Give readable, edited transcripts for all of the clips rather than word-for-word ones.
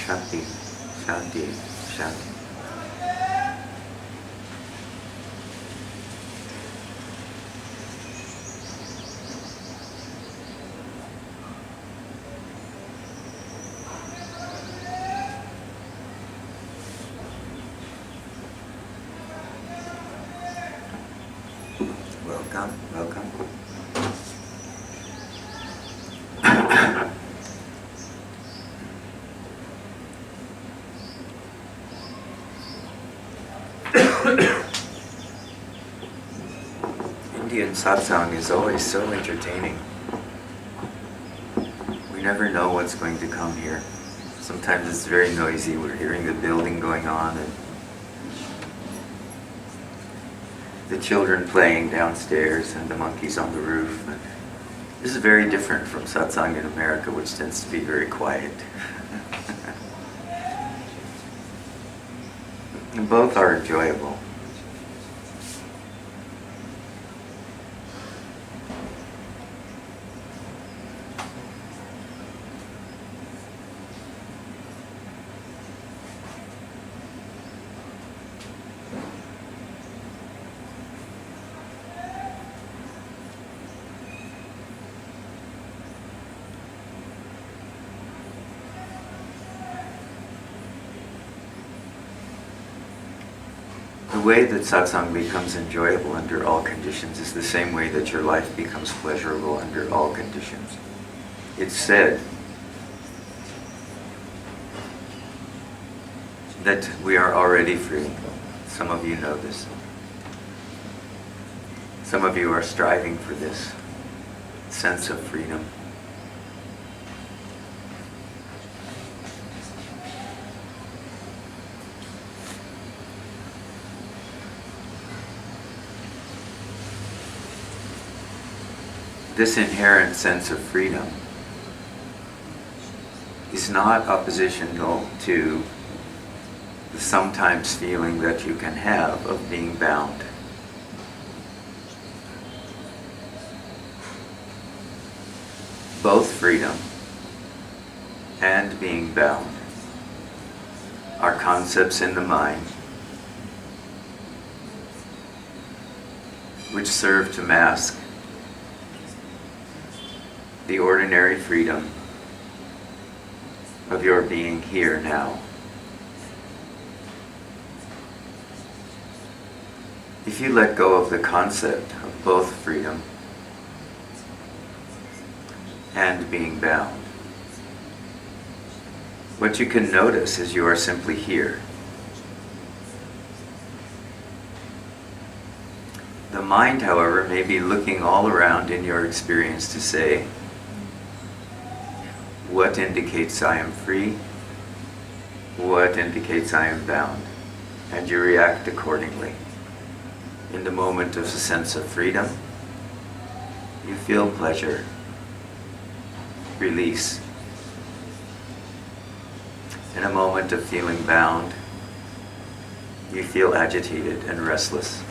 Shanti, Shanti, Shanti. Welcome, welcome. Indian satsang is always so entertaining. We never know what's going to come here. Sometimes it's very noisy. We're hearing the building going on and the children playing downstairs and the monkeys on the roof. And this is very different from satsang in America, which tends to be very quiet. And both are enjoyable. The way that satsang becomes enjoyable under all conditions is the same way that your life becomes pleasurable under all conditions. It's said that we are already free. Some of you know this. Some of you are striving for this sense of freedom. This inherent sense of freedom is not oppositional to the sometimes feeling that you can have of being bound. Both freedom and being bound are concepts in the mind which serve to mask the ordinary freedom of your being here now. If you let go of the concept of both freedom and being bound, what you can notice is you are simply here. The mind, however, may be looking all around in your experience to say, what indicates I am free? What indicates I am bound? And you react accordingly. In the moment of a sense of freedom, you feel pleasure, release. In a moment of feeling bound, you feel agitated and restless.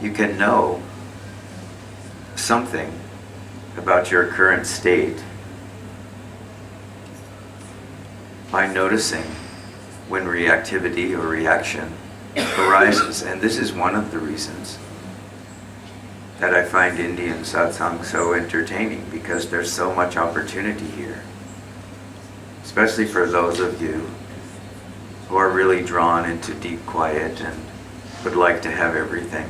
You can know something about your current state by noticing when reactivity or reaction arises. And this is one of the reasons that I find Indian satsang so entertaining, because there's so much opportunity here. Especially for those of you who are really drawn into deep quiet and would like to have everything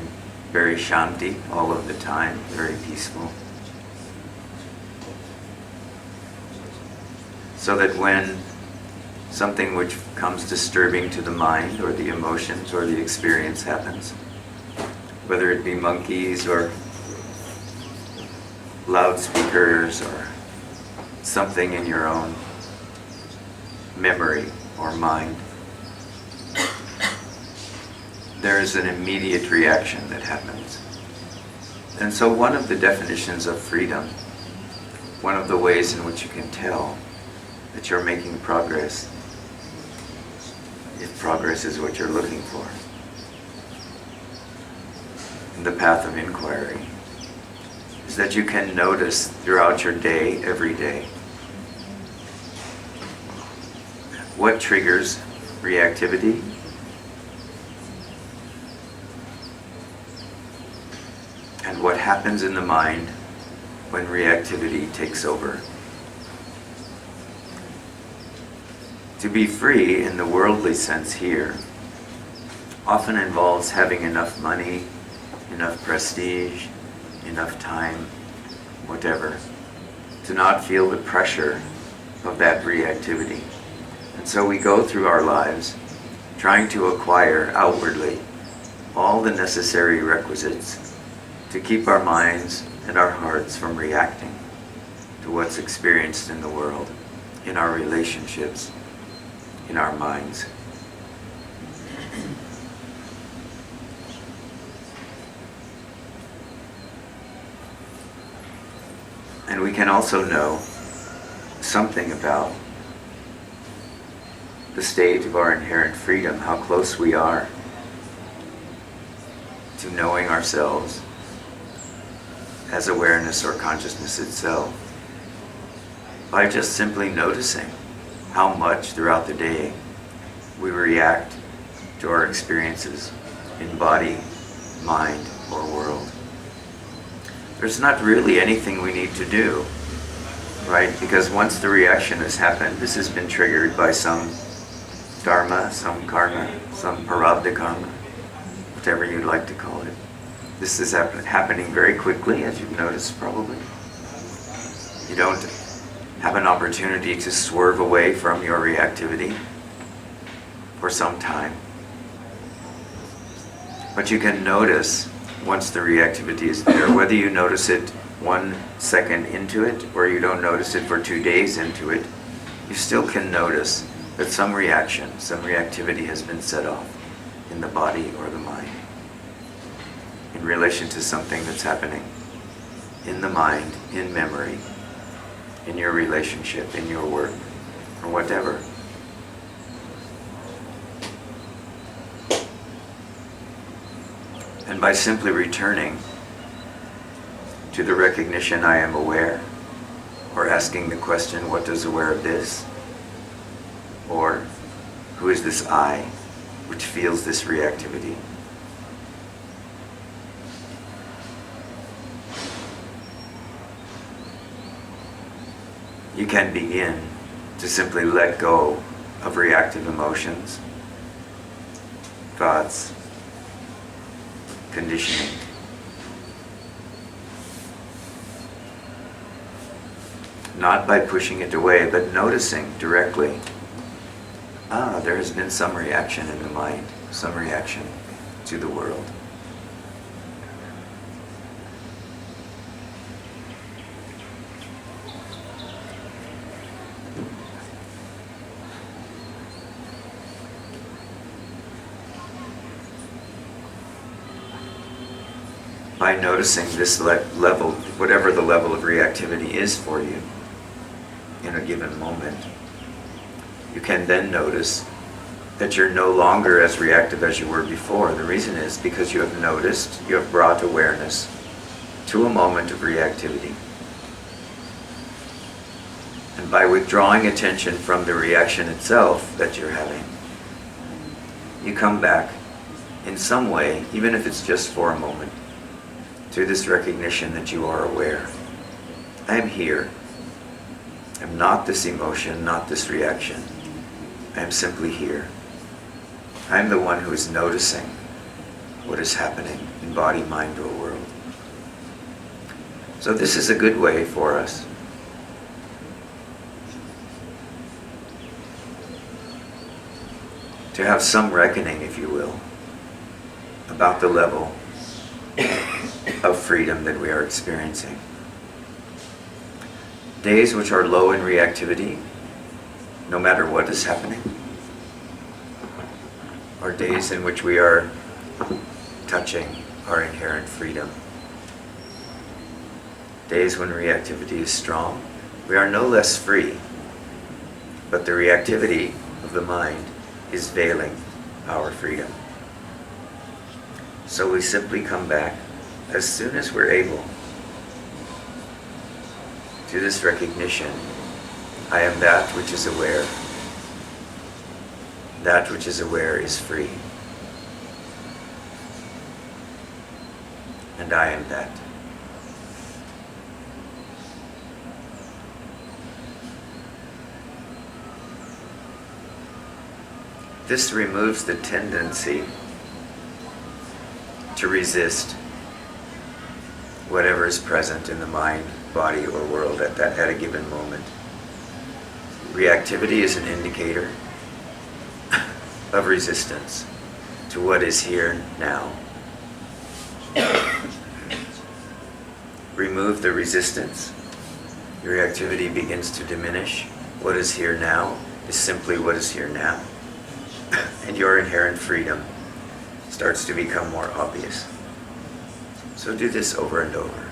very shanti all of the time, very peaceful. So that when something which comes disturbing to the mind or the emotions or the experience happens, whether it be monkeys or loudspeakers or something in your own memory or mind, there is an immediate reaction that happens. And so one of the definitions of freedom, one of the ways in which you can tell that you're making progress, if progress is what you're looking for, in the path of inquiry, is that you can notice throughout your day, every day, what triggers reactivity, and what happens in the mind when reactivity takes over. To be free in the worldly sense here often involves having enough money, enough prestige, enough time, whatever, to not feel the pressure of that reactivity. And so we go through our lives trying to acquire outwardly all the necessary requisites to keep our minds and our hearts from reacting to what's experienced in the world, in our relationships, in our minds. And we can also know something about the state of our inherent freedom, how close we are to knowing ourselves as awareness or consciousness itself, by just simply noticing how much throughout the day we react to our experiences in body, mind, or world. There's not really anything we need to do, right? Because once the reaction has happened, this has been triggered by some dharma, some karma, some prarabdha karma, whatever you'd like to call it. This is happening very quickly, as you've noticed probably. You don't have an opportunity to swerve away from your reactivity for some time. But you can notice once the reactivity is there, whether you notice it 1 second into it or you don't notice it for 2 days into it, you still can notice that some reaction, some reactivity has been set off in the body or the mind in relation to something that's happening in the mind, in memory, in your relationship, in your work, or whatever. And by simply returning to the recognition I am aware, or asking the question, what does aware of this? Or who is this I which feels this reactivity? You can begin to simply let go of reactive emotions, thoughts, conditioning. Not by pushing it away, but noticing directly, there has been some reaction in the mind, some reaction to the world. By noticing this level, whatever the level of reactivity is for you in a given moment, you can then notice that you're no longer as reactive as you were before. The reason is because you have noticed, you have brought awareness to a moment of reactivity. And by withdrawing attention from the reaction itself that you're having, you come back in some way, even if it's just for a moment, to this recognition that you are aware. I am here. I'm not this emotion, not this reaction. I am simply here. I am the one who is noticing what is happening in body, mind, or world. So this is a good way for us to have some reckoning, if you will, about the level of freedom that we are experiencing. Days which are low in reactivity, no matter what is happening, are days in which we are touching our inherent freedom. Days when reactivity is strong, we are no less free, but the reactivity of the mind is veiling our freedom. So we simply come back as soon as we're able to this recognition, I am that which is aware. That which is aware is free. And I am that. This removes the tendency to resist whatever is present in the mind, body, or world at a given moment. Reactivity is an indicator of resistance to what is here now. Remove the resistance, your reactivity begins to diminish. What is here now is simply what is here now. And your inherent freedom starts to become more obvious. So do this over and over.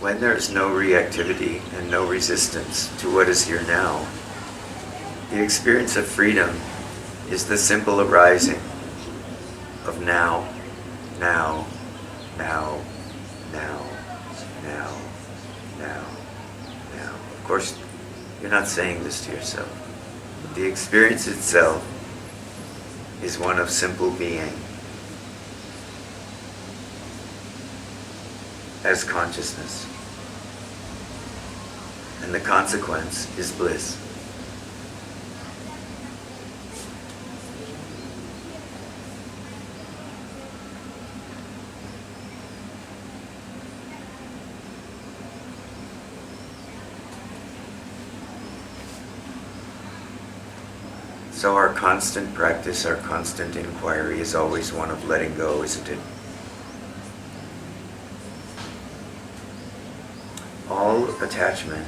When there is no reactivity and no resistance to what is here now, the experience of freedom is the simple arising of now, now, now, now, now, now, now. Of course, you're not saying this to yourself. But the experience itself is one of simple being as consciousness. And the consequence is bliss. So our constant practice, our constant inquiry is always one of letting go, isn't it? All attachment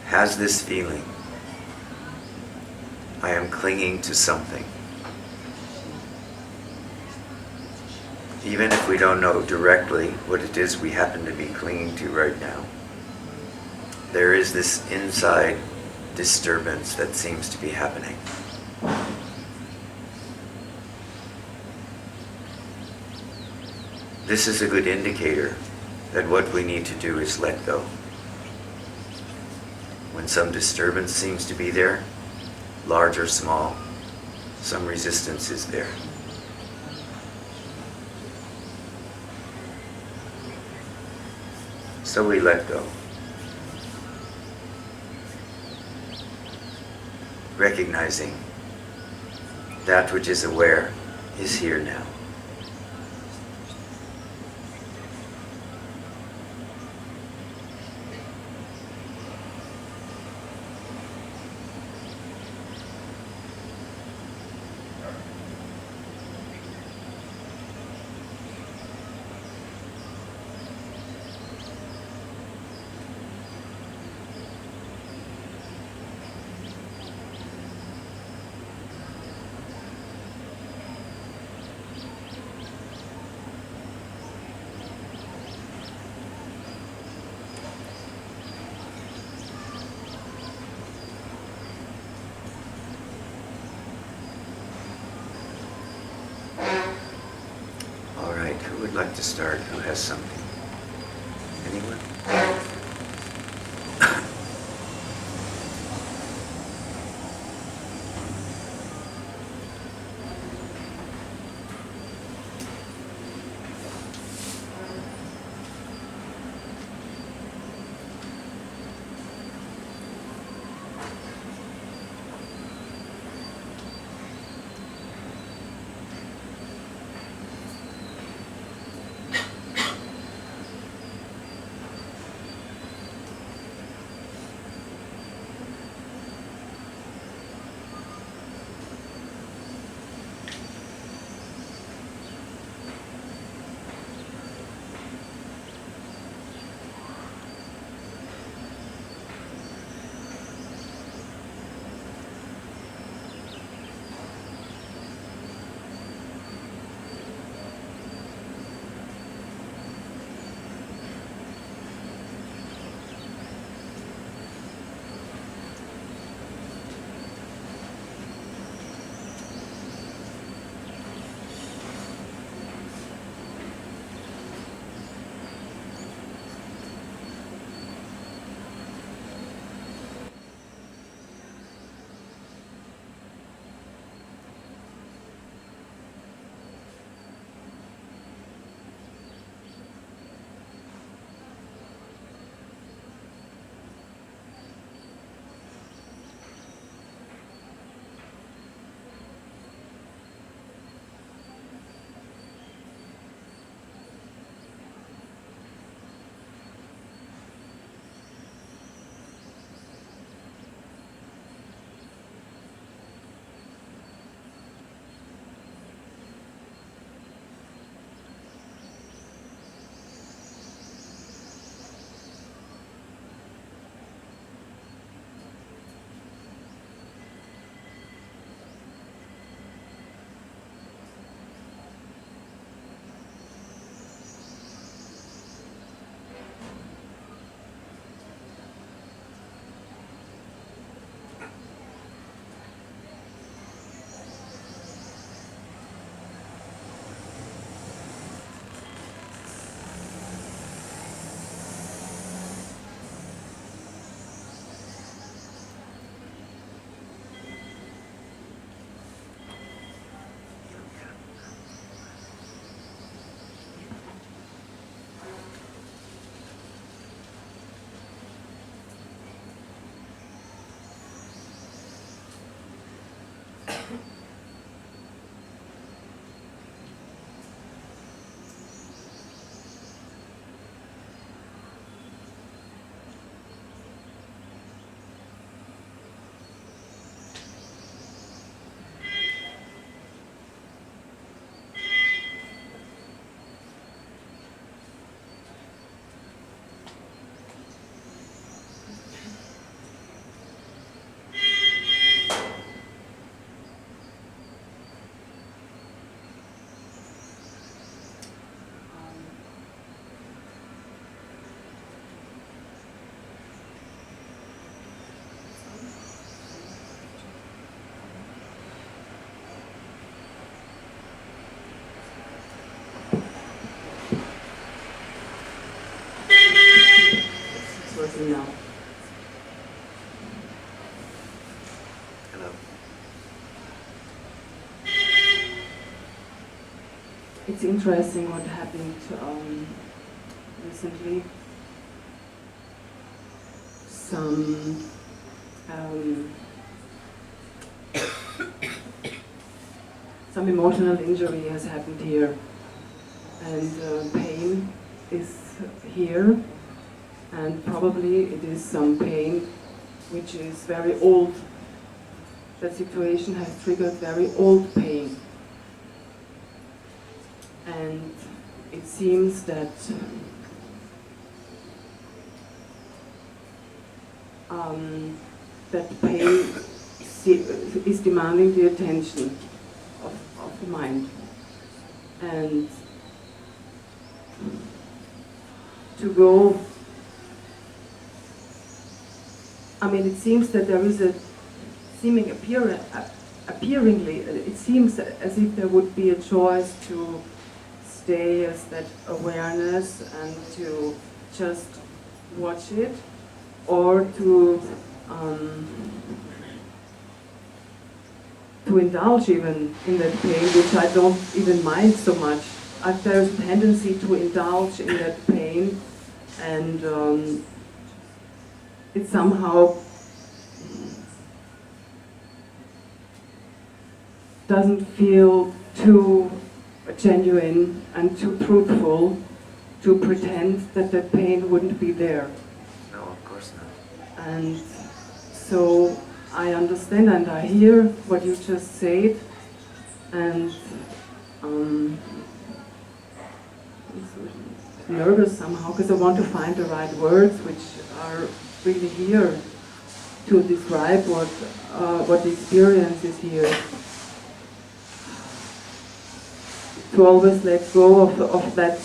has this feeling. I am clinging to something. Even if we don't know directly what it is we happen to be clinging to right now, there is this inside disturbance that seems to be happening. This is a good indicator that what we need to do is let go. When some disturbance seems to be there, large or small, some resistance is there. So we let go. Recognizing that which is aware is here now. Who would like to start? Who has something? Anyone? interesting what happened recently. Some emotional injury has happened here, and pain is here, and probably it is some pain which is very old. That situation has triggered very old pain, and it seems that that pain is demanding the attention of the mind, and to go, I mean, it seems that there is a seeming appearingly, it seems as if there would be a choice to stay as that awareness and to just watch it, or to indulge even in that pain, which I don't even mind so much. There's a tendency to indulge in that pain, and it somehow doesn't feel too genuine and too truthful to pretend that that pain wouldn't be there. No, of course not. And so I understand and I hear what you just said, and I'm nervous somehow because I want to find the right words which are really here to describe what the experience is here. To always let go of that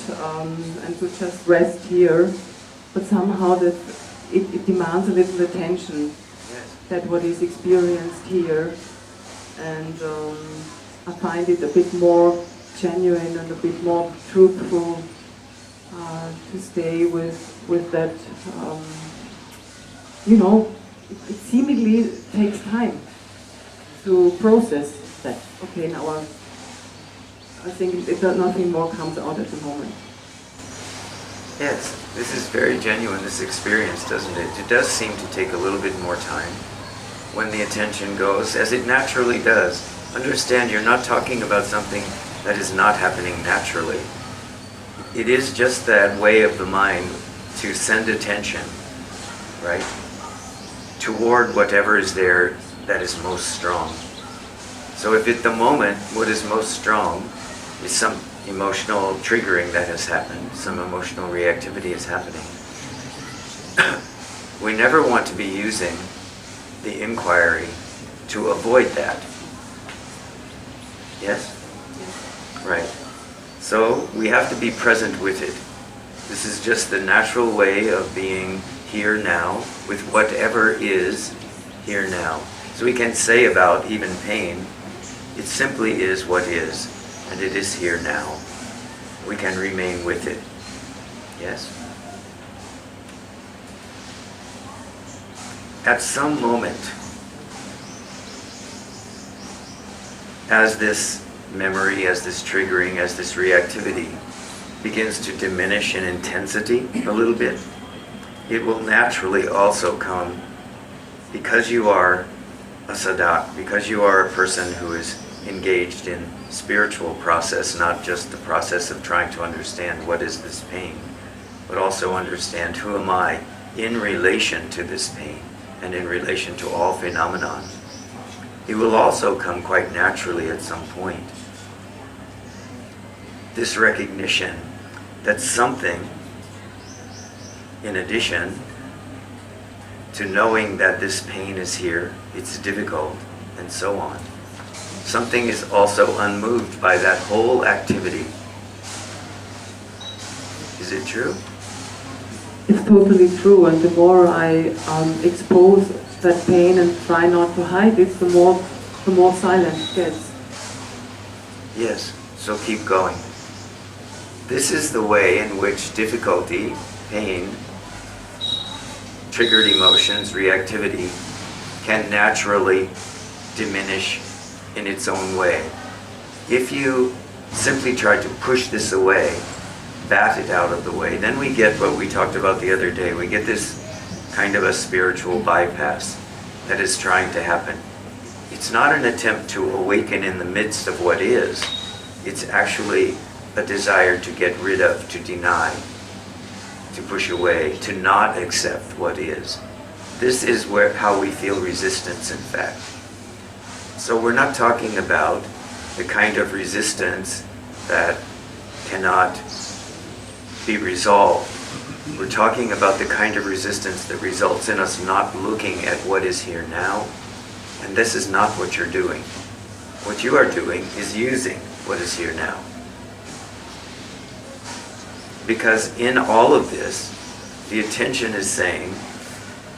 and to just rest here, but somehow that it demands a little attention. Yes. That what is experienced here, and I find it a bit more genuine and a bit more truthful to stay with that. You know, it seemingly takes time to process that. Okay, now I think nothing more comes out at the moment. Yes, this is very genuine, this experience, doesn't it? It does seem to take a little bit more time when the attention goes, as it naturally does. Understand, you're not talking about something that is not happening naturally. It is just that way of the mind to send attention, right, toward whatever is there that is most strong. So if at the moment what is most strong is some emotional triggering that has happened, some emotional reactivity is happening, we never want to be using the inquiry to avoid that. Yes? Yes. Right. So we have to be present with it. This is just the natural way of being here now with whatever is here now. So we can say about even pain, it simply is what is, and it is here now. We can remain with it. Yes? At some moment, as this memory, as this triggering, as this reactivity begins to diminish in intensity a little bit, it will naturally also come, because you are a sadak, because you are a person who is engaged in spiritual process, not just the process of trying to understand what is this pain, but also understand who am I in relation to this pain and in relation to all phenomenon. It will also come quite naturally at some point. This recognition that something, in addition to knowing that this pain is here, it's difficult, and so on, something is also unmoved by that whole activity. Is it true? It's totally true, and the more I expose that pain and try not to hide it, the more silent it gets. Yes, so keep going. This is the way in which difficulty, pain, triggered emotions, reactivity can naturally diminish in its own way. If you simply try to push this away, bat it out of the way, then we get what we talked about the other day. We get this kind of a spiritual bypass that is trying to happen. It's not an attempt to awaken in the midst of what is. It's actually a desire to get rid of, to deny, to push away, to not accept what is. This is how we feel resistance, in fact. So we're not talking about the kind of resistance that cannot be resolved. We're talking about the kind of resistance that results in us not looking at what is here now. And this is not what you're doing. What you are doing is using what is here now. Because in all of this, the attention is saying,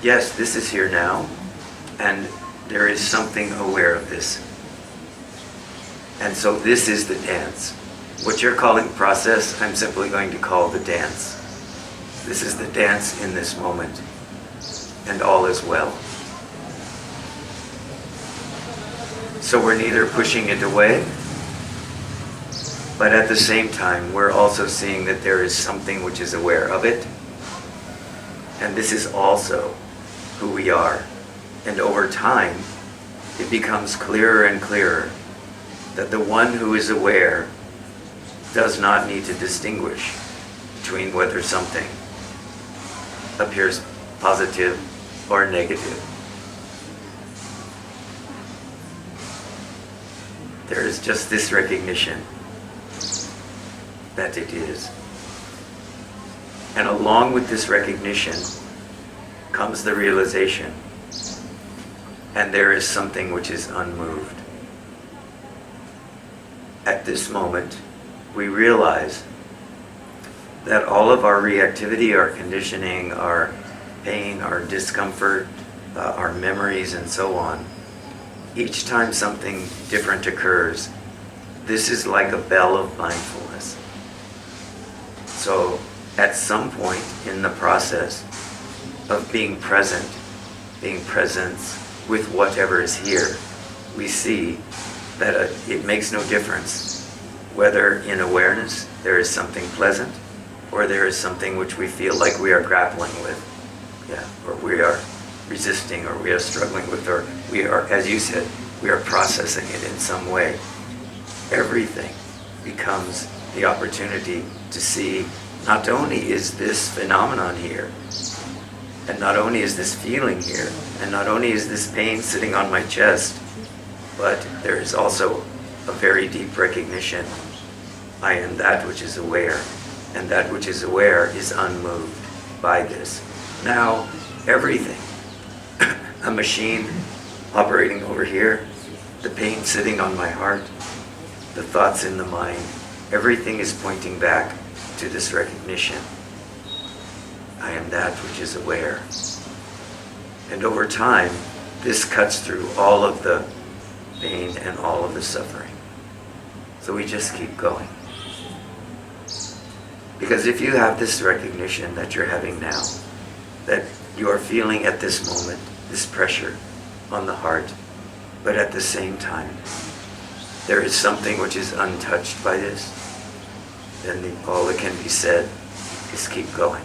yes, this is here now, and there is something aware of this. And so this is the dance. What you're calling process, I'm simply going to call the dance. This is the dance in this moment, and all is well. So we're neither pushing it away, but at the same time, we're also seeing that there is something which is aware of it, and this is also who we are. And over time, it becomes clearer and clearer that the one who is aware does not need to distinguish between whether something appears positive or negative. There is just this recognition that it is. And along with this recognition comes the realization, and there is something which is unmoved. At this moment, we realize that all of our reactivity, our conditioning, our pain, our discomfort, our memories, and so on, each time something different occurs, this is like a bell of mindfulness. So at some point in the process of being present with whatever is here, we see that it makes no difference whether in awareness there is something pleasant or there is something which we feel like we are grappling with, or we are resisting, or we are struggling with, or we are, as you said, we are processing it in some way. Everything becomes the opportunity to see not only is this phenomenon here, and not only is this feeling here, and not only is this pain sitting on my chest, but there is also a very deep recognition. I am that which is aware, and that which is aware is unmoved by this. Now, everything, a machine operating over here, the pain sitting on my heart, the thoughts in the mind, everything is pointing back to this recognition. I am that which is aware. And over time, this cuts through all of the pain and all of the suffering. So we just keep going. Because if you have this recognition that you're having now, that you are feeling at this moment, this pressure on the heart, but at the same time, there is something which is untouched by this, then all that can be said is keep going.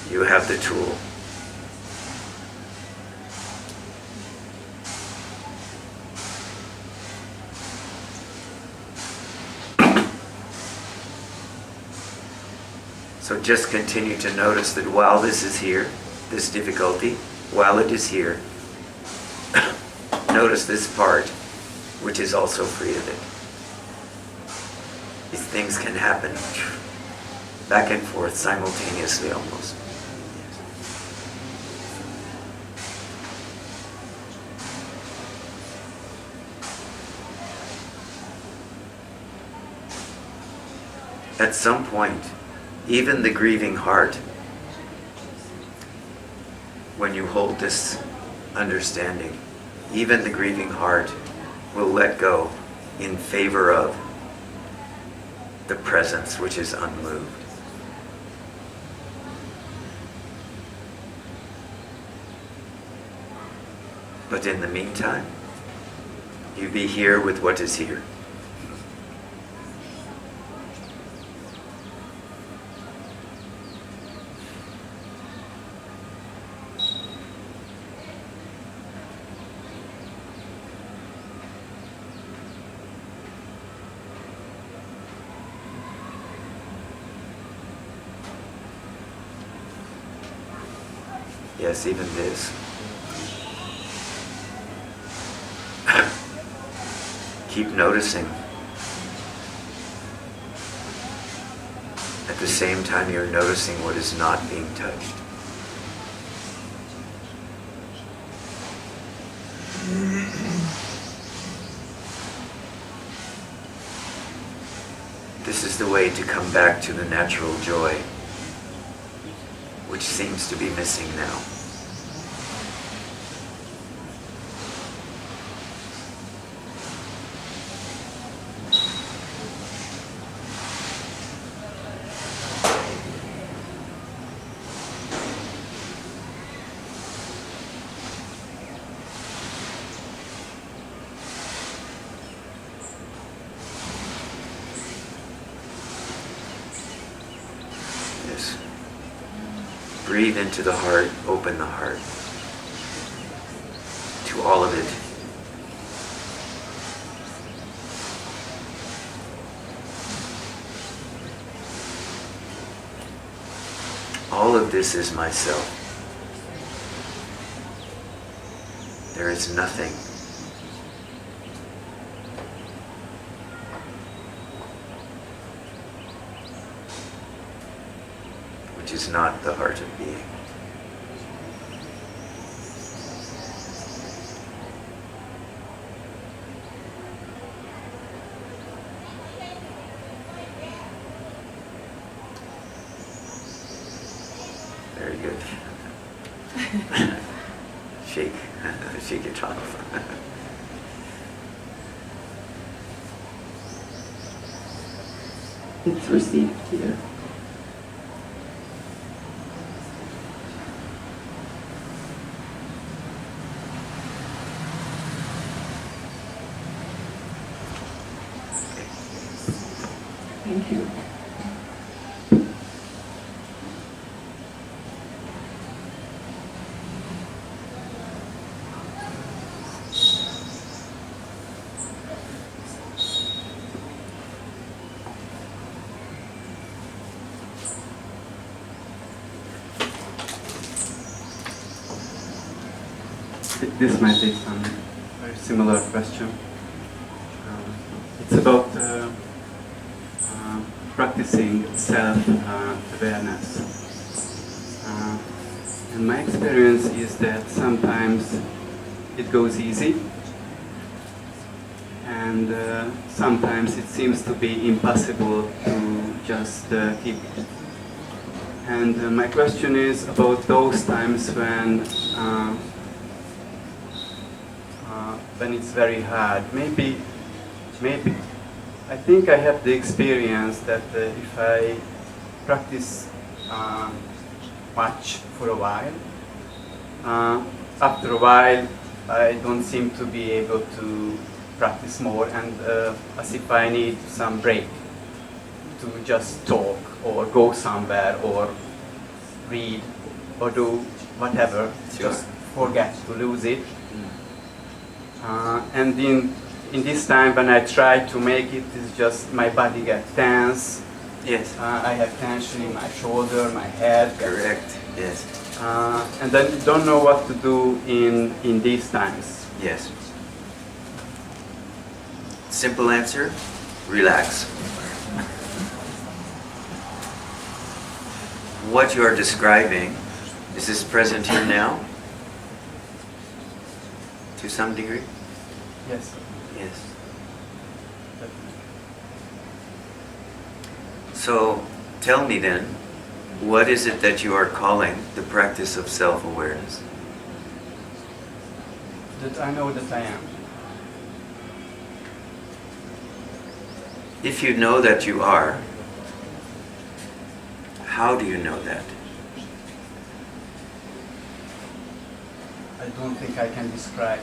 You have the tool. So just continue to notice that while this is here, this difficulty, while it is here, notice this part, which is also free of it. These things can happen back and forth simultaneously almost. At some point, even the grieving heart, when you hold this understanding, even the grieving heart will let go in favor of the presence which is unmoved. But in the meantime, you be here with what is here. Yes, even this. Keep noticing. At the same time, you're noticing what is not being touched. This is the way to come back to the natural joy, which seems to be missing now. Yes. Breathe into the heart, open the heart to all of it. All of this is myself. There is nothing. Which is not the heart of being. Very good. Shake it off. It's received here. Thank you. This might be some very similar question. It's about practicing self-awareness. And my experience is that sometimes it goes easy, and sometimes it seems to be impossible to just keep it. And my question is about those times when it's very hard. Maybe, I think I have the experience that if I practice much for a while, after a while I don't seem to be able to practice more, and as if I need some break to just talk or go somewhere or read or do whatever, just forget to lose it. And in this time when I try to make it, it's just my body gets tense. Yes. I have tension in my shoulder, my head. Correct. Yes. And then don't know what to do in these times. Yes. Simple answer, relax. What you are describing, is this present here now? To some degree? Yes. Yes. So, tell me then, what is it that you are calling the practice of self-awareness? That I know that I am. If you know that you are, how do you know that? I don't think I can describe.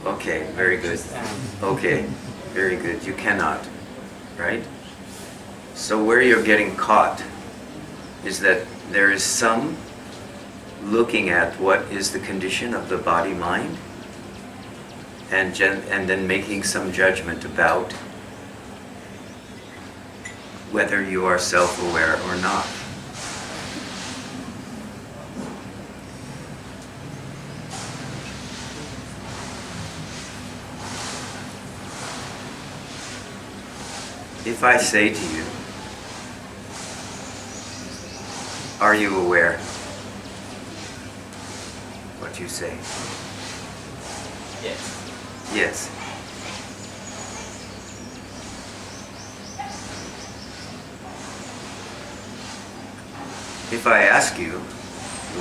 Okay, very good. Just am. Okay, very good. You cannot, right? So where you're getting caught is that there is some looking at what is the condition of the body-mind and then making some judgment about whether you are self-aware or not. If I say to you, are you aware? What do you say? Yes. Yes. If I ask you,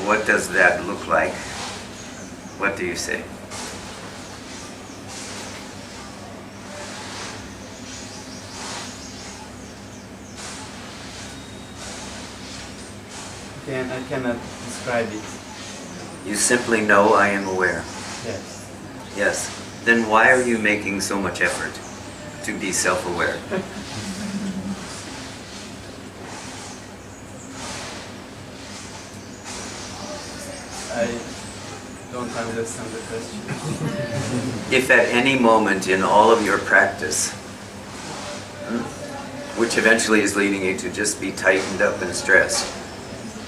what does that look like? What do you say? Again, I cannot describe it. You simply know I am aware. Yes. Yes. Then why are you making so much effort to be self-aware? I don't understand the question. If at any moment in all of your practice, which eventually is leading you to just be tightened up and stressed,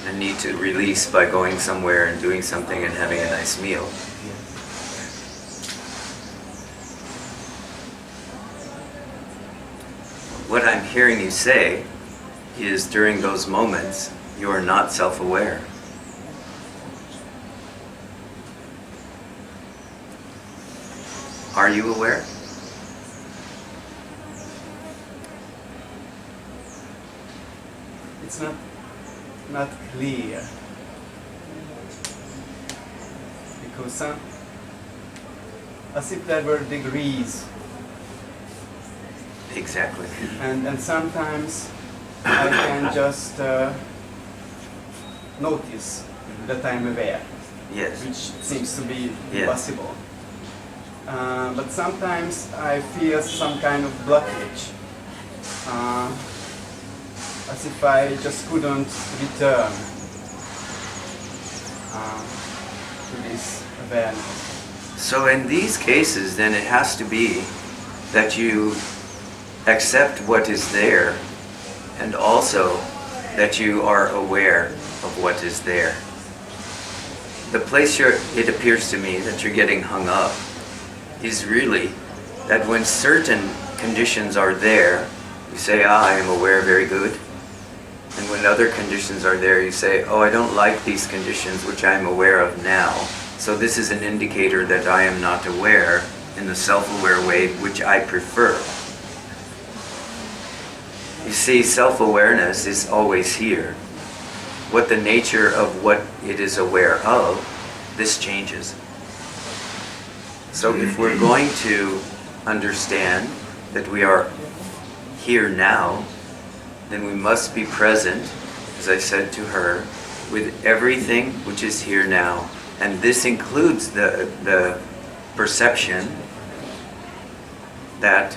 and need to release by going somewhere and doing something and having a nice meal, what I'm hearing you say is during those moments, you are not self-aware. Are you aware? It's not clear. Because as if there were degrees, Exactly. and sometimes I can just notice that I'm aware, Yes. which seems to be Yeah. possible. But sometimes I feel some kind of blockage, as if I just couldn't return to this awareness. So in these cases, then it has to be that you accept what is there and also that you are aware of what is there. The place it appears to me that you're getting hung up is really that when certain conditions are there, you say, I am aware, very good. And when other conditions are there, you say, oh, I don't like these conditions, which I am aware of now. So this is an indicator that I am not aware in the self-aware way, which I prefer. You see, self-awareness is always here. What the nature of what it is aware of, this changes. So if we're going to understand that we are here now, then we must be present, as I said to her, with everything which is here now. And this includes the perception that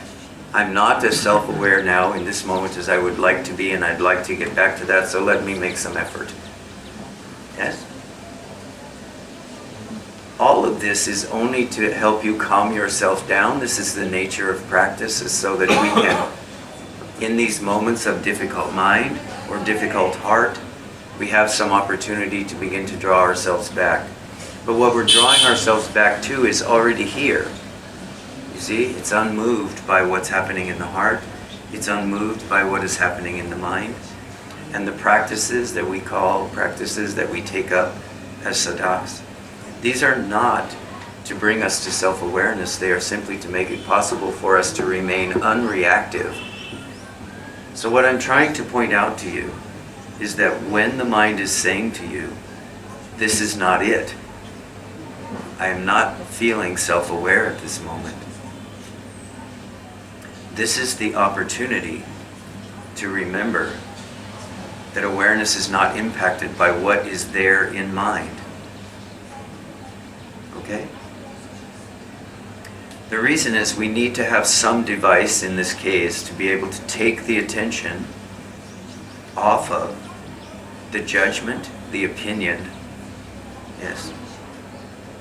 I'm not as self-aware now in this moment as I would like to be, and I'd like to get back to that, so let me make some effort. Yes? All of this is only to help you calm yourself down. This is the nature of practice, is so that we can, in these moments of difficult mind or difficult heart, we have some opportunity to begin to draw ourselves back. But what we're drawing ourselves back to is already here. You see, it's unmoved by what's happening in the heart. It's unmoved by what is happening in the mind. And the practices that we call practices that we take up as sadhaks, these are not to bring us to self-awareness. They are simply to make it possible for us to remain unreactive. So what I'm trying to point out to you is that when the mind is saying to you, this is not it, I am not feeling self-aware at this moment, this is the opportunity to remember that awareness is not impacted by what is there in mind. Okay? The reason is we need to have some device in this case to be able to take the attention off of the judgment, the opinion, yes,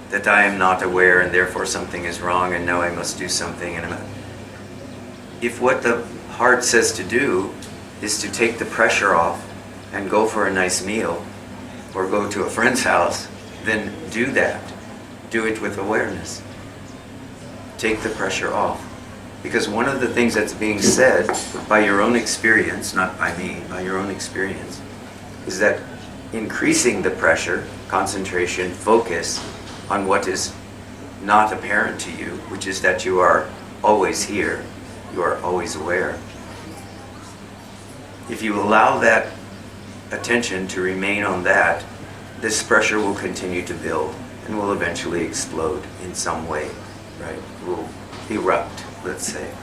that I am not aware and therefore something is wrong and now I must do something. And if what the heart says to do is to take the pressure off and go for a nice meal or go to a friend's house, then do that. Do it with awareness. Take the pressure off. Because one of the things that's being said by your own experience, not by me, by your own experience, is that increasing the pressure, concentration, focus on what is not apparent to you, which is that you are always here, you are always aware. If you allow that attention to remain on that, this pressure will continue to build and will eventually explode in some way, right? It will erupt, let's say.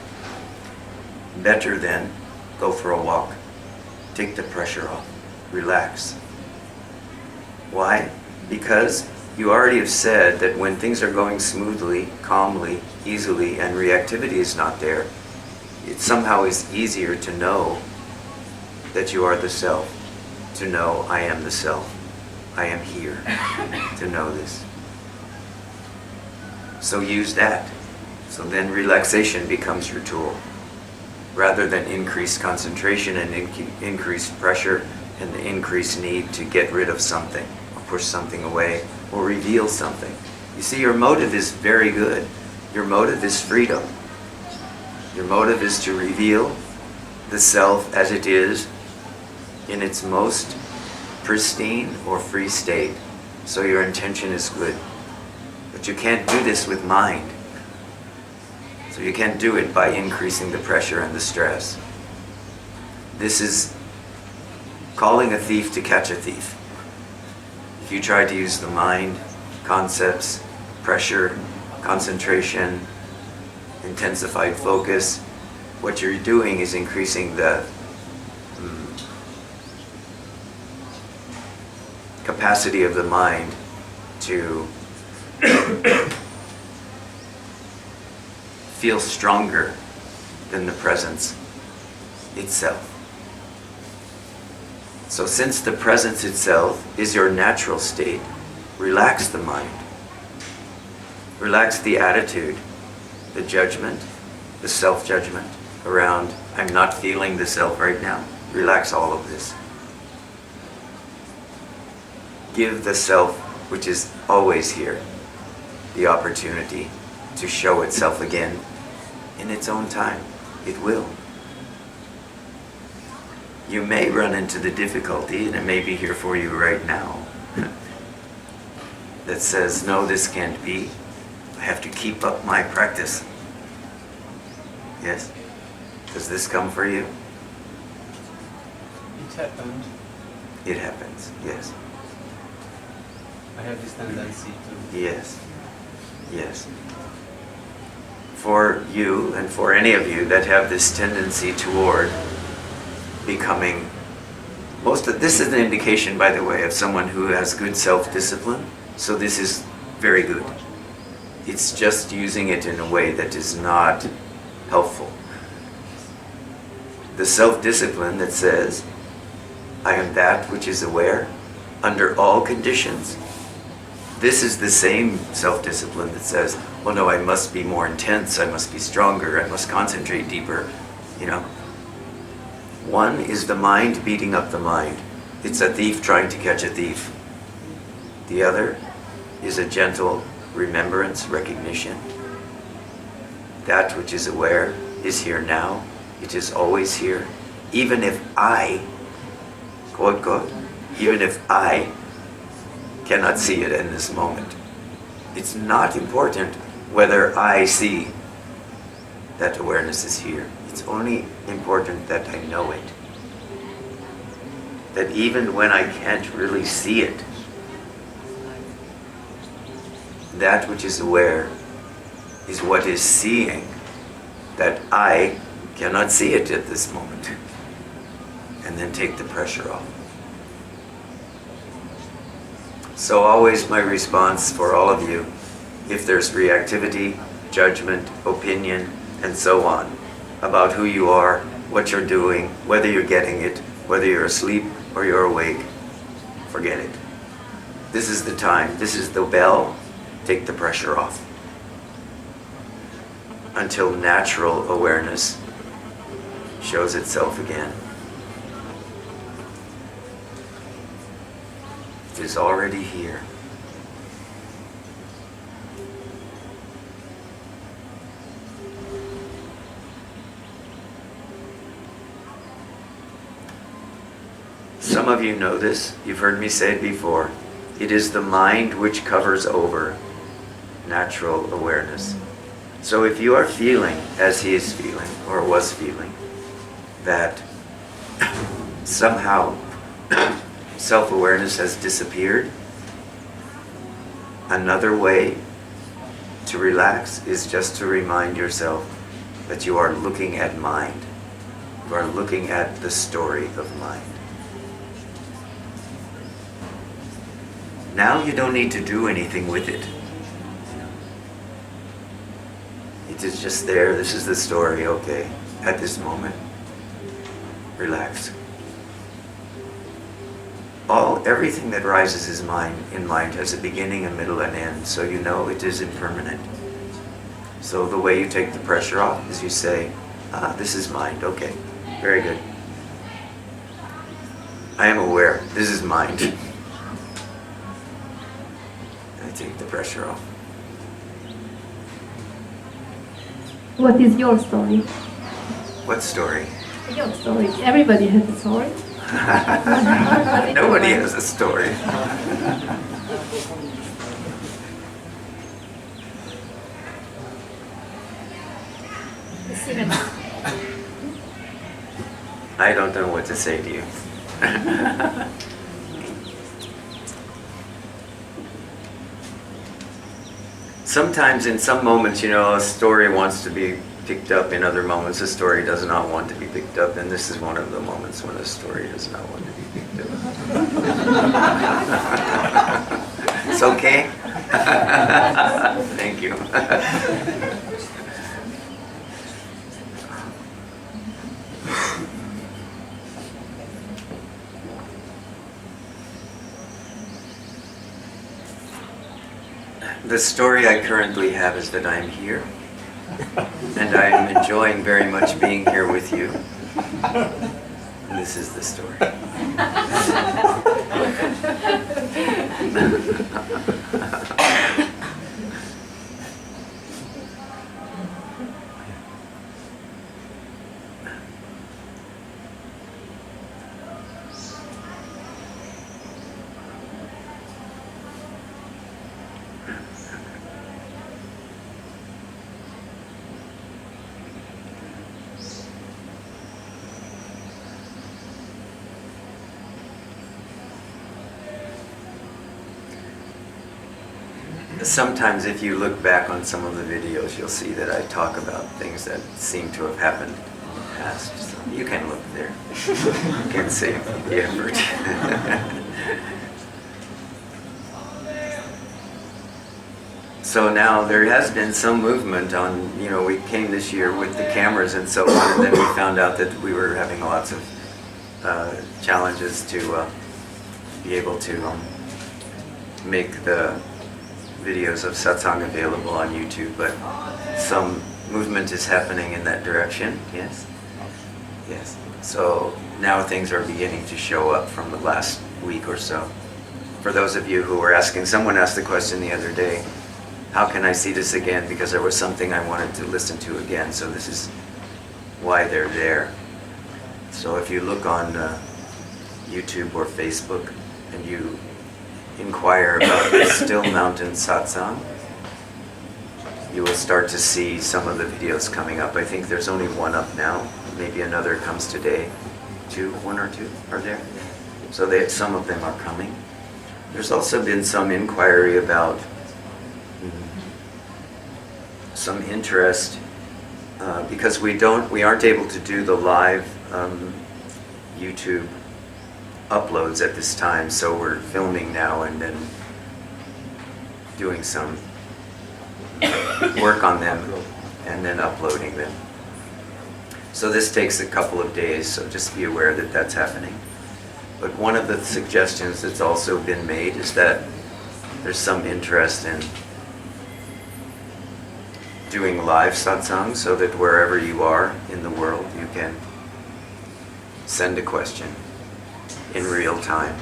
Better then, go for a walk. Take the pressure off. Relax. Why? Because you already have said that when things are going smoothly, calmly, easily, and reactivity is not there, it somehow is easier to know that you are the self, to know I am the self. I am here to know this. So use that. So then relaxation becomes your tool, rather than increased concentration and increased pressure and the increased need to get rid of something, or push something away, or reveal something. You see, your motive is very good. Your motive is freedom. Your motive is to reveal the self as it is in its most pristine or free state. So your intention is good. But you can't do this with mind. So you can't do it by increasing the pressure and the stress. This is calling a thief to catch a thief. If you try to use the mind, concepts, pressure, concentration, intensified focus, what you're doing is increasing the capacity of the mind to feel stronger than the presence itself. So since the presence itself is your natural state, relax the mind. Relax the attitude, the judgment, the self-judgment around, I'm not feeling the self right now. Relax all of this. Give the self, which is always here, the opportunity to show itself again in its own time. It will. You may run into the difficulty, and it may be here for you right now, that says, no, this can't be. I have to keep up my practice. Yes? Does this come for you? It happened. It happens, yes. I have this tendency to... Yes. Yes. For you and for any of you that have this tendency toward becoming this is an indication, by the way, of someone who has good self-discipline. So this is very good. It's just using it in a way that is not helpful. The self-discipline that says, I am that which is aware under all conditions. This is the same self-discipline that says, well, no, I must be more intense, I must be stronger, I must concentrate deeper, you know. One is the mind beating up the mind. It's a thief trying to catch a thief. The other is a gentle remembrance, recognition. That which is aware is here now. It is always here. Even if I, quote, quote, even if I cannot see it in this moment. It's not important whether I see that awareness is here. It's only important that I know it. That even when I can't really see it, that which is aware is what is seeing that I cannot see it at this moment. And then take the pressure off. So always my response for all of you, if there's reactivity, judgment, opinion, and so on, about who you are, what you're doing, whether you're getting it, whether you're asleep or you're awake, forget it. This is the time, this is the bell, take the pressure off. Until natural awareness shows itself again. It is already here. Some of you know this, you've heard me say it before. It is the mind which covers over natural awareness. So if you are feeling, as he is feeling, or was feeling, that somehow self-awareness has disappeared, another way to relax is just to remind yourself that you are looking at mind. You are looking at the story of mind. Now you don't need to do anything with it. It is just there. This is the story. Okay, at this moment, relax. Everything that rises in mind has a beginning, a middle, and end. So you know it is impermanent. So the way you take the pressure off is you say, this is mind. Okay, very good. I am aware. This is mind. I take the pressure off. What is your story? What story? Your story. Everybody has a story. Nobody has a story. I don't know what to say to you. Sometimes in some moments, a story wants to be picked up. In other moments, a story does not want to be picked up. And this is one of the moments when a story does not want to be picked up. It's okay? Thank you. The story I currently have is that I'm here, and I'm enjoying very much being here with you. And this is the story. Sometimes if you look back on some of the videos, you'll see that I talk about things that seem to have happened in the past. So you can look there. You can save the effort. So now there has been some movement on, we came this year with the cameras and so on, and then we found out that we were having lots of challenges to be able to make the videos of satsang available on YouTube, but some movement is happening in that direction, yes? Yes. So now things are beginning to show up from the last week or so. For those of you who were asking, someone asked the question the other day, how can I see this again? Because there was something I wanted to listen to again, so this is why they're there. So if you look on YouTube or Facebook and you inquire about the Still Mountain Satsang, you will start to see some of the videos coming up. I think there's only one up now. Maybe another comes today. One or two are there. So some of them are coming. There's also been some inquiry about some interest because we aren't able to do the live YouTube uploads at this time, so we're filming now and then doing some work on them and then uploading them. So this takes a couple of days, so just be aware that that's happening. But one of the suggestions that's also been made is that there's some interest in doing live satsang so that wherever you are in the world you can send a question in real time.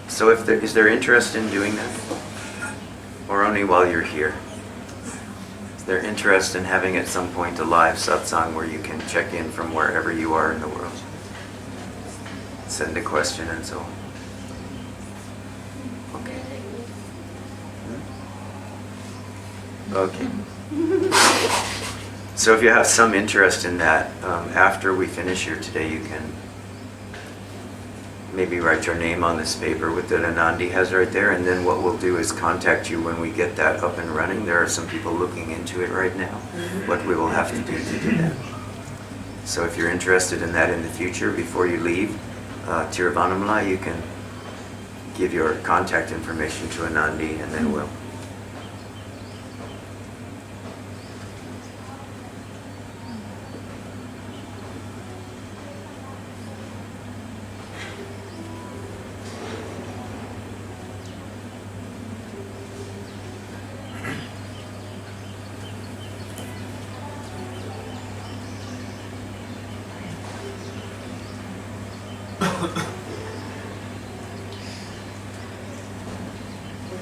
So is there interest in doing that? Or only while you're here? Is there interest in having at some point a live satsang where you can check in from wherever you are in the world? send a question and so on. Okay. Okay. So if you have some interest in that, after we finish here today, you can maybe write your name on this paper with that Anandi has right there, and then what we'll do is contact you when we get that up and running. There are some people looking into it right now, what we will have to do that. So if you're interested in that in the future, before you leave Tiruvannamalai, you can give your contact information to Anandi, and then we'll.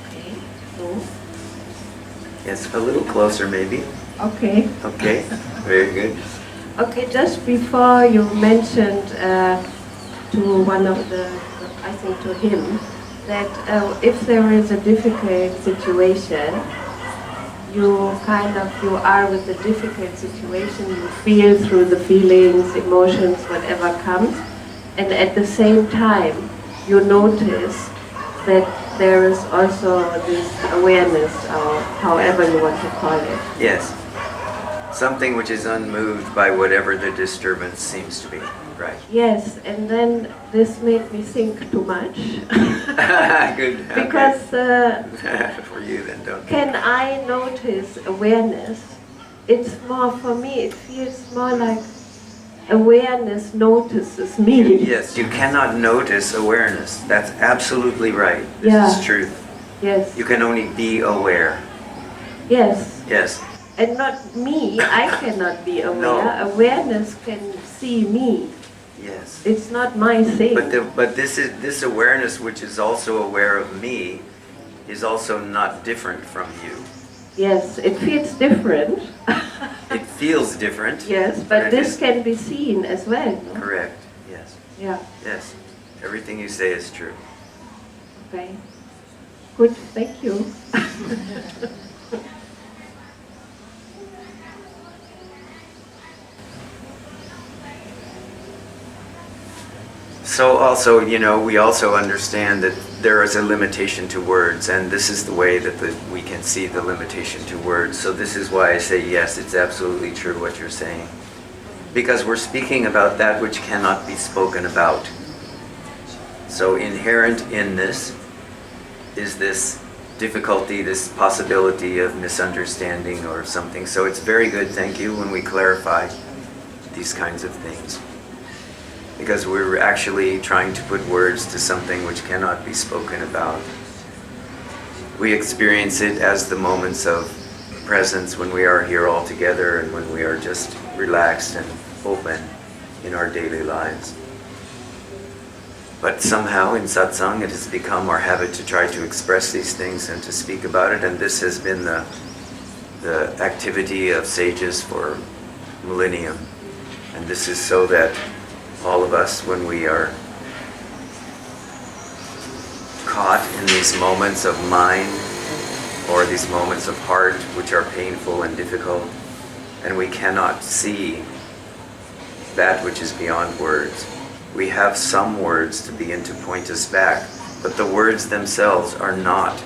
Okay. So. Yes, a little closer maybe. Okay. Okay, very good. Okay, just before you mentioned to one of the, I think to him, that if there is a difficult situation, you are with the difficult situation, you feel through the feelings, emotions, whatever comes, and at the same time you notice that there is also this awareness, or however you want to call it. Yes. Something which is unmoved by whatever the disturbance seems to be. Right. Yes, and then this made me think too much. Good. Because for you then, don't. can I notice awareness? It's more, for me, it feels more like awareness notices me. Yes, you cannot notice awareness. That's absolutely right. This is truth. Yes. You can only be aware. Yes. Yes. And not me, I cannot be aware. No. Awareness can see me. Yes. It's not my thing. But this awareness, which is also aware of me, is also not different from you. Yes, it feels different. It feels different. Yes, but this can be seen as well. No? Correct. Yes. Yeah. Yes. Everything you say is true. Okay. Good. Thank you. So also, we also understand that there is a limitation to words, and this is the way that we can see the limitation to words. So this is why I say, yes, it's absolutely true what you're saying. Because we're speaking about that which cannot be spoken about. So inherent in this is this difficulty, this possibility of misunderstanding or something. So it's very good, thank you, when we clarify these kinds of things. Because we're actually trying to put words to something which cannot be spoken about. We experience it as the moments of presence when we are here all together and when we are just relaxed and open in our daily lives. But somehow in satsang it has become our habit to try to express these things and to speak about it, and this has been the activity of sages for millennium. And this is so that all of us, when we are caught in these moments of mind or these moments of heart which are painful and difficult, and we cannot see that which is beyond words, we have some words to begin to point us back, but the words themselves are not,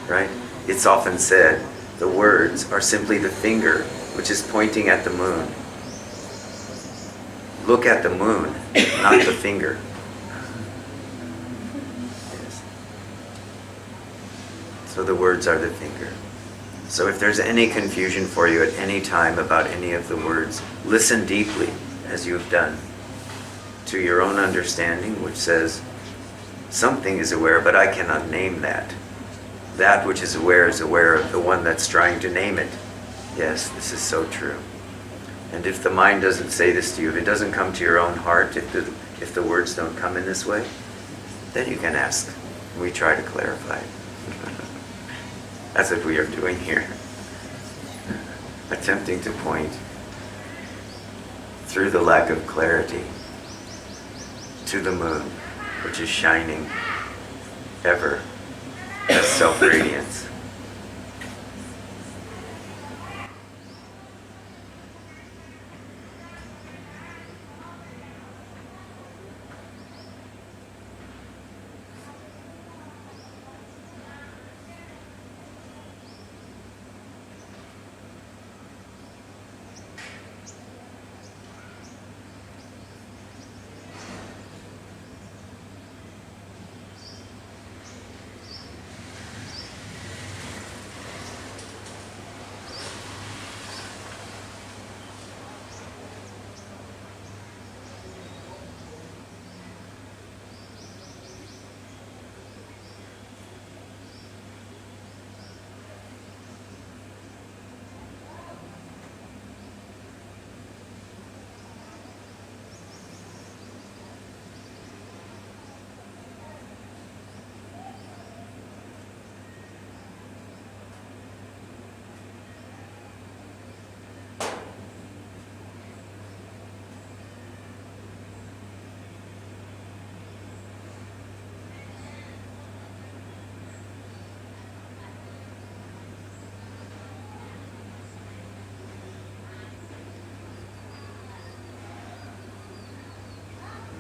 right? It's often said the words are simply the finger which is pointing at the moon. Look at the moon, not the finger. Yes. So the words are the finger. So if there's any confusion for you at any time about any of the words, listen deeply, as you have done, to your own understanding, which says, something is aware, but I cannot name that. That which is aware of the one that's trying to name it. Yes, this is so true. And if the mind doesn't say this to you, if it doesn't come to your own heart, if the words don't come in this way, then you can ask. We try to clarify it. That's what we are doing here. Attempting to point through the lack of clarity to the moon, which is shining ever as self-radiance.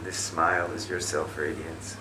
This smile is your self-radiance.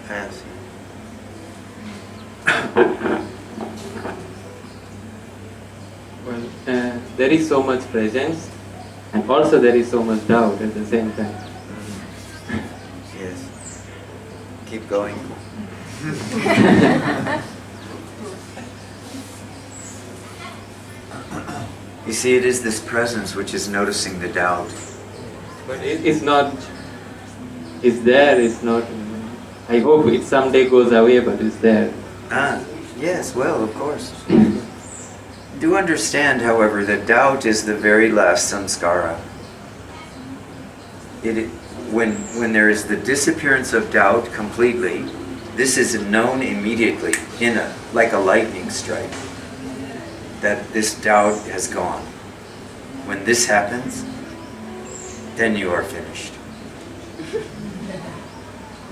Fancy. Well, there is so much presence, and also there is so much doubt at the same time. Yes. Keep going. You see, it is this presence which is noticing the doubt. But it's not, it's there, it's not, I hope it someday goes away, but it's there. Ah, yes, well, of course. Do understand, however, that doubt is the very last samskara. When there is the disappearance of doubt completely, this is known immediately, like a lightning strike, that this doubt has gone. When this happens, then you are finished.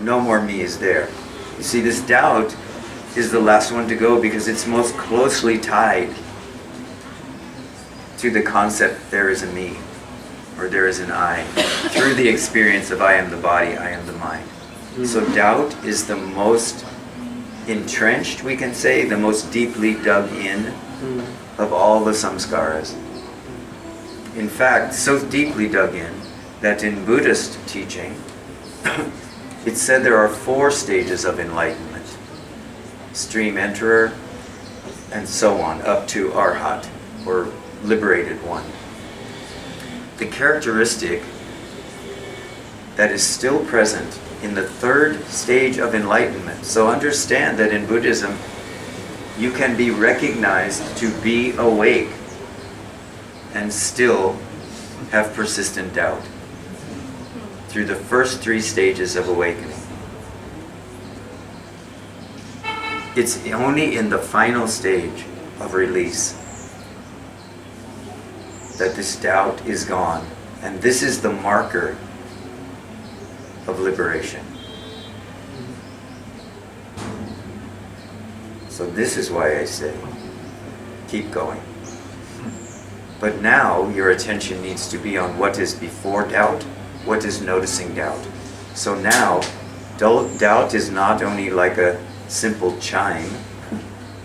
No more me is there. You see, this doubt is the last one to go because it's most closely tied to the concept there is a me, or there is an I, through the experience of I am the body, I am the mind. So doubt is the most entrenched, we can say, the most deeply dug in of all the samskaras. In fact, so deeply dug in that in Buddhist teaching, it's said there are 4 stages of enlightenment. Stream enterer, and so on, up to arhat, or liberated one. The characteristic that is still present in the 3rd stage of enlightenment. So understand that in Buddhism, you can be recognized to be awake and still have persistent doubt. through the first 3 stages of awakening. It's only in the final stage of release that this doubt is gone. And this is the marker of liberation. So this is why I say, keep going. But now your attention needs to be on what is before doubt, what is noticing doubt. So now, doubt is not only like a simple chime,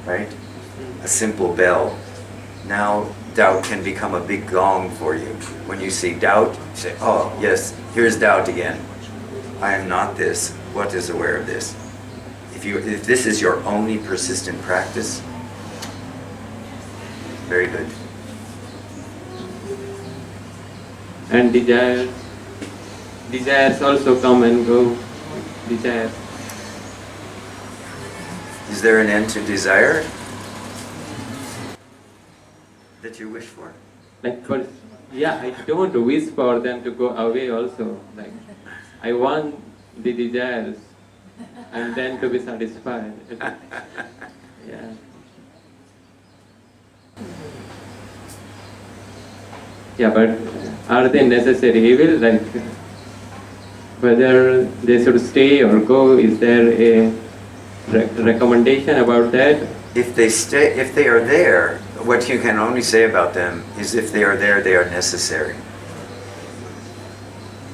right? A simple bell. Now doubt can become a big gong for you. When you see doubt, you say, oh yes, here's doubt again. I am not this. What is aware of this? If this is your only persistent practice, very good. And desires also come and go. Desires. Is there an end to desire that you wish for? Like, I don't wish for them to go away also. Like, I want the desires and then to be satisfied. Yeah. Yeah, but are they necessary evil? Like, whether they should stay or go, is there a recommendation about that? If they are there, what you can only say about them is if they are there, they are necessary.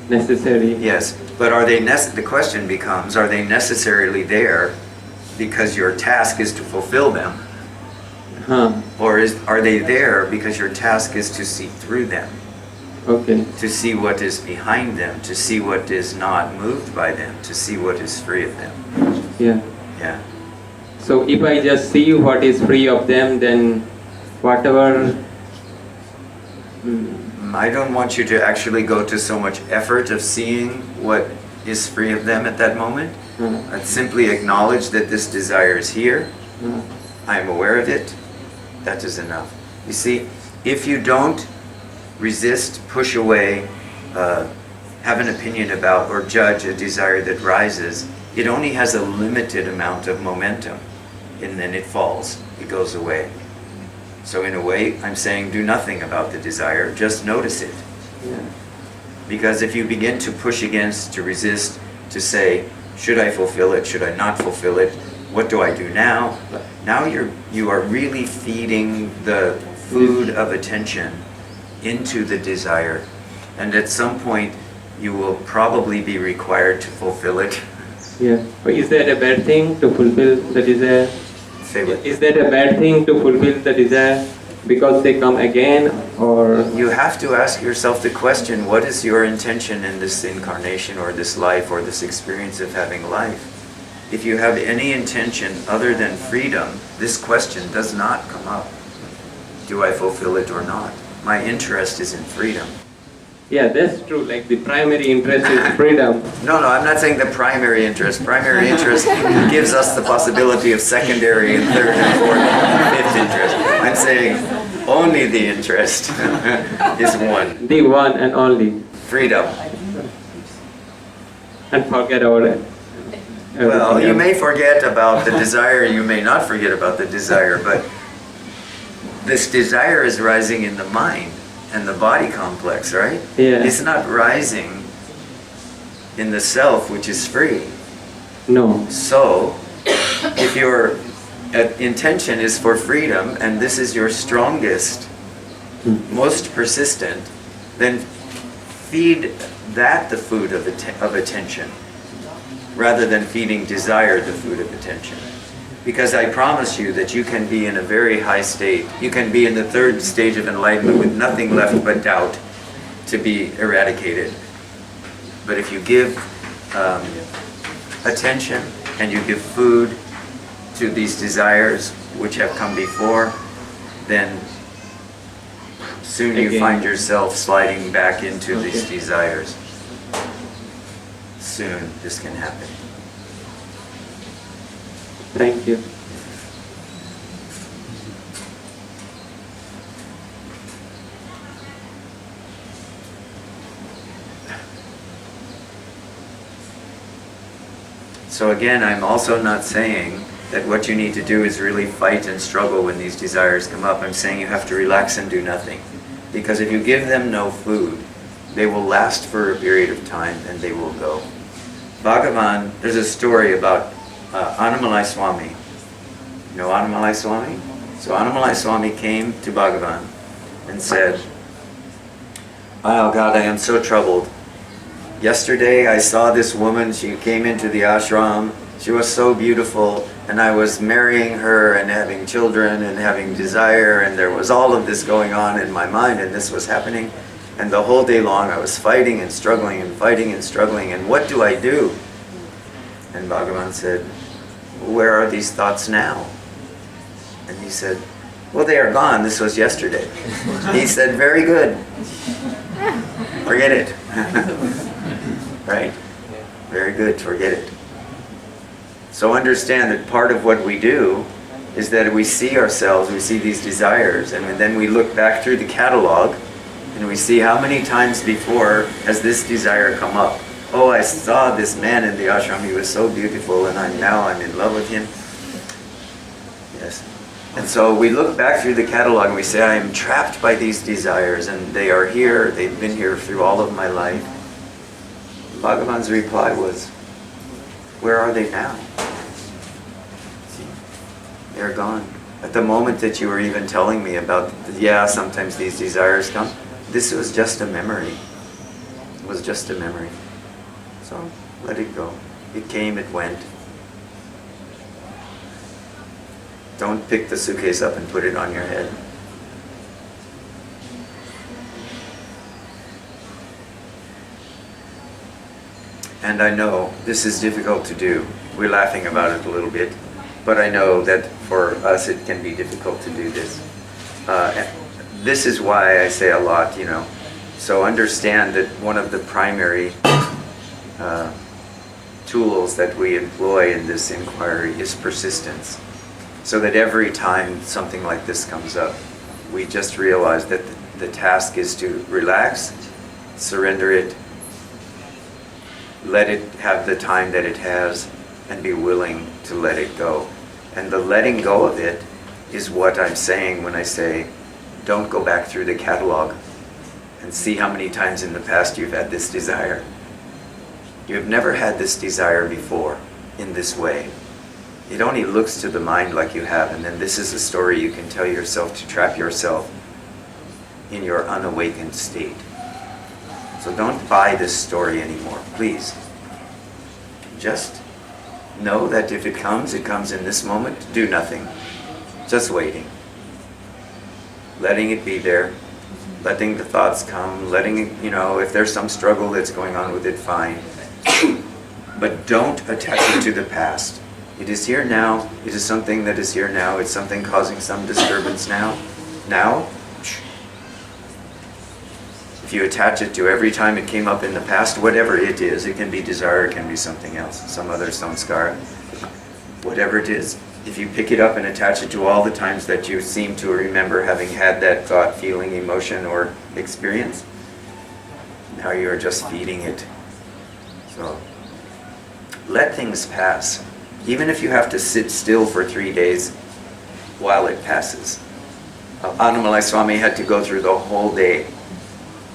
Necessary? Yes, but are they the question becomes, are they necessarily there because your task is to fulfill them? Or are they there because your task is to see through them? Okay. To see what is behind them, to see what is not moved by them, to see what is free of them. Yeah. Yeah. So if I just see what is free of them, then whatever... I don't want you to actually go to so much effort of seeing what is free of them at that moment. I'd simply acknowledge that this desire is here. I am aware of it. That is enough. You see, if you don't resist, push away, have an opinion about or judge a desire that rises, it only has a limited amount of momentum, and then it falls, it goes away. So in a way, I'm saying do nothing about the desire, just notice it. Yeah. Because if you begin to push against, to resist, to say, should I fulfill it, should I not fulfill it, what do I do now? Now you are really feeding the food of attention into the desire. And at some point, you will probably be required to fulfill it. Yeah. But is that a bad thing to fulfill the desire? Say what? Is that a bad thing to fulfill the desire because they come again, or... You have to ask yourself the question, what is your intention in this incarnation or this life or this experience of having life? If you have any intention other than freedom, this question does not come up. Do I fulfill it or not? My interest is in freedom. Yeah, that's true. Like the primary interest is freedom. No, I'm not saying the primary interest. Primary interest gives us the possibility of secondary and third and fourth and fifth interest. I'm saying only the interest is one. The one and only. Freedom. And forget about it. Well, you may forget about the desire, you may not forget about the desire, but this desire is rising in the mind and the body complex, right? Yeah. It's not rising in the self, which is free. No. So, if your intention is for freedom, and this is your strongest, most persistent, then feed that the food of attention, rather than feeding desire the food of attention. Because I promise you that you can be in a very high state. You can be in the third stage of enlightenment with nothing left but doubt to be eradicated. But if you give attention and you give food to these desires which have come before, then soon you find yourself sliding back into these desires. Soon this can happen. Thank you. So again, I'm also not saying that what you need to do is really fight and struggle when these desires come up. I'm saying you have to relax and do nothing. Because if you give them no food, they will last for a period of time and they will go. Bhagavan, there's a story about Annamalai Swami. You know Annamalai Swami? So Annamalai Swami came to Bhagavan and said, "Oh God, I am so troubled. Yesterday I saw this woman, she came into the ashram, she was so beautiful, and I was marrying her and having children and having desire, and there was all of this going on in my mind, and this was happening. And the whole day long I was fighting and struggling and fighting and struggling, and what do I do?" And Bhagavan said, "Where are these thoughts now?" And he said, "Well, they are gone, this was yesterday." He said, "Very good. Forget it." Right? Very good, forget it. So understand that part of what we do is that we see ourselves, we see these desires, and then we look back through the catalog and we see how many times before has this desire come up. Oh, I saw this man in the ashram, he was so beautiful, and now I'm in love with him. Yes. And so we look back through the catalog and we say, I am trapped by these desires, and they are here, they've been here through all of my life. Bhagavan's reply was, where are they now? See, they're gone. At the moment that you were even telling me about, yeah, sometimes these desires come, this was just a memory. It was just a memory. So let it go. It came, it went. Don't pick the suitcase up and put it on your head. And I know this is difficult to do. We're laughing about it a little bit, but I know that for us it can be difficult to do this. This is why I say a lot, you know. So understand that one of the primary tools that we employ in this inquiry is persistence. So that every time something like this comes up, we just realize that the task is to relax, surrender it, let it have the time that it has, and be willing to let it go. And the letting go of it is what I'm saying when I say, don't go back through the catalog and see how many times in the past you've had this desire. You've never had this desire before in this way. It only looks to the mind like you have, and then this is a story you can tell yourself to trap yourself in your unawakened state. So don't buy this story anymore, please. Just know that if it comes in this moment. Do nothing. Just waiting. Letting it be there. Letting the thoughts come. Letting it, you know, if there's some struggle that's going on with it, fine. But don't attach it to the past. It is here now. It is something that is here now. It's something causing some disturbance now. Now, if you attach it to every time it came up in the past, whatever it is, it can be desire, it can be something else, some other samskara, whatever it is, if you pick it up and attach it to all the times that you seem to remember having had that thought, feeling, emotion, or experience, now you are just feeding it. So, let things pass. Even if you have to sit still for 3 days while it passes. Annamalai Swami had to go through the whole day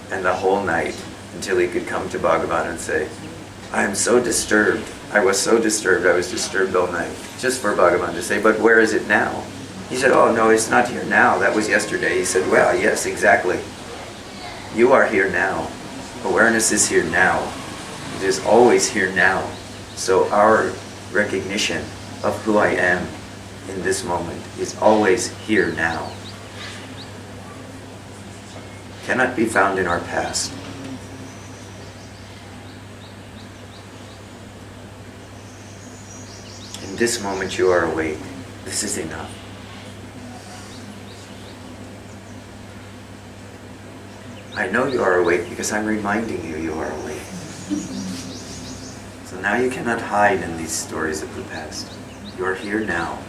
and the whole night until he could come to Bhagavan and say, I am so disturbed. I was so disturbed. I was disturbed all night. Just for Bhagavan to say, but where is it now? He said, oh no, it's not here now. That was yesterday. He said, well, yes, exactly. You are here now. Awareness is here now. It is always here now. So our recognition of who I am in this moment is always here now. Cannot be found in our past. In this moment you are awake. This is enough. I know you are awake because I'm reminding you you are awake. So now you cannot hide in these stories of the past. You are here now.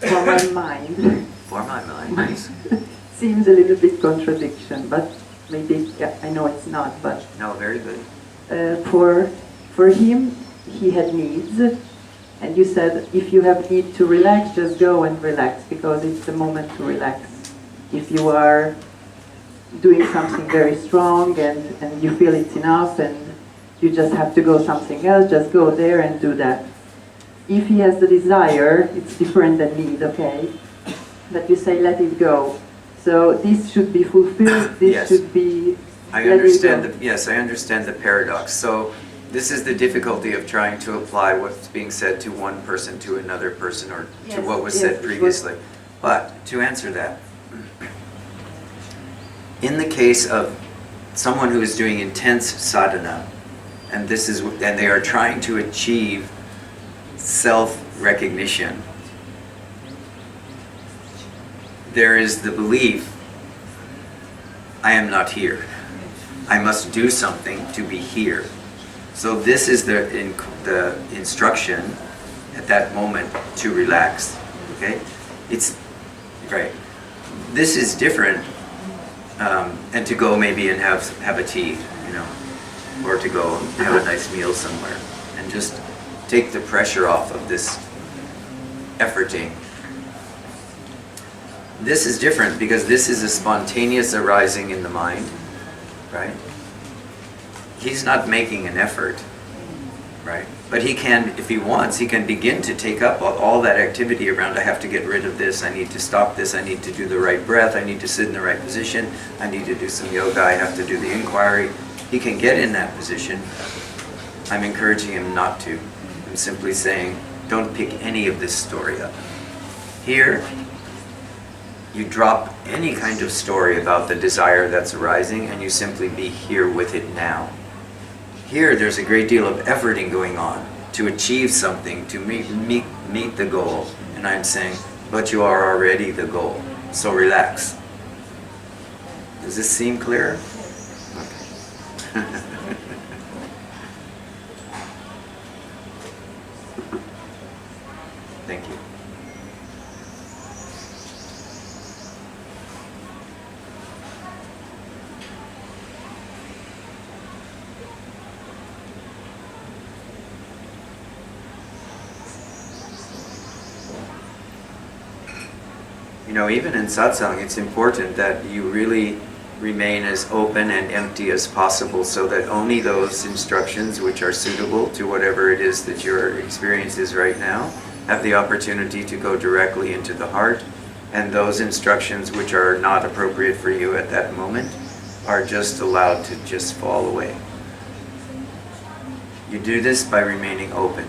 For my mind, For my mind, please. seems a little bit contradiction, but maybe, yeah, I know it's not, but No, very good. for him, he had needs, and you said if you have need to relax, just go and relax, because it's the moment to relax. If you are doing something very strong and you feel it's enough and you just have to go something else, just go there and do that. If he has the desire, it's different than need, okay? But you say let it go. So this should be fulfilled, this Yes. should be I let it understand go. yes, I understand the paradox. So this is the difficulty of trying to apply what's being said to one person to another person, or to Yes, what was yes, said it was- previously. But to answer that, in the case of someone who is doing intense sadhana, and they are trying to achieve self-recognition, there is the belief, I am not here. I must do something to be here. So this is the instruction at that moment to relax. Okay, it's right. This is different, and to go maybe and have a tea, you know, or to go have a nice meal somewhere, and just take the pressure off of this efforting. This is different because this is a spontaneous arising in the mind, right? He's not making an effort, right? But he can, if he wants, he can begin to take up all that activity around, I have to get rid of this, I need to stop this, I need to do the right breath, I need to sit in the right position, I need to do some yoga, I have to do the inquiry. He can get in that position. I'm encouraging him not to. I'm simply saying, don't pick any of this story up. Here, you drop any kind of story about the desire that's arising and you simply be here with it now. Here, there's a great deal of efforting going on to achieve something, to meet the goal. And I'm saying, but you are already the goal, so relax. Does this seem clearer? Okay. Thank you. You know, even in satsang, it's important that you really remain as open and empty as possible, so that only those instructions which are suitable to whatever it is that your experience is right now have the opportunity to go directly into the heart, and those instructions which are not appropriate for you at that moment are just allowed to just fall away. You do this by remaining open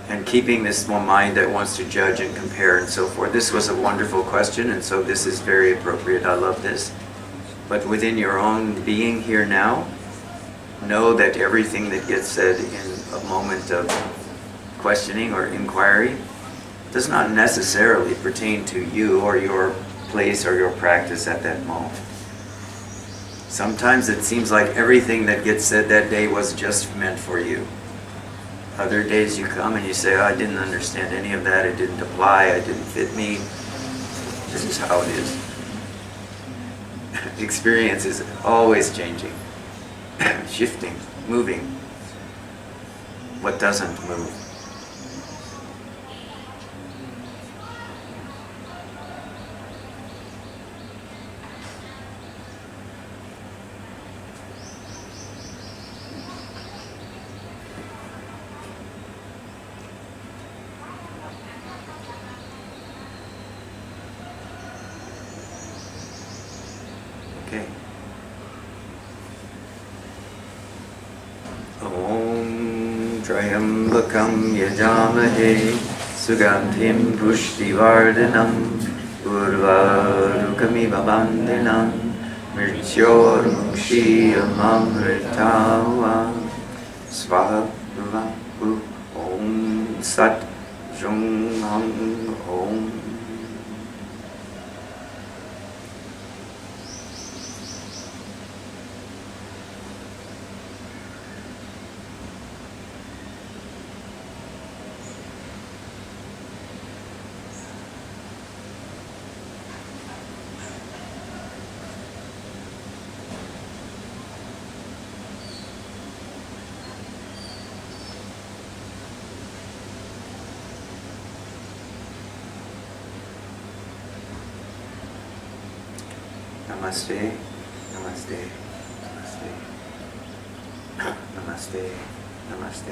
and keeping this mind that wants to judge and compare and so forth. This was a wonderful question, and so this is very appropriate. I love this. But within your own being here now, know that everything that gets said in a moment of questioning or inquiry does not necessarily pertain to you or your place or your practice at that moment. Sometimes it seems like everything that gets said that day was just meant for you. Other days you come and you say, oh, I didn't understand any of that, it didn't apply, it didn't fit me. This is how it is. Experience is always changing, shifting, moving. What doesn't move? Okay. Om Trayambakam Yajamahe Sugandhim Pushtivardhanam Urvarukamiva Bandhanam Mrityor Mukshiyamamritavam Svaha Vahu Om Sat Jung Hang Om. Namaste, namaste, namaste, namaste, namaste.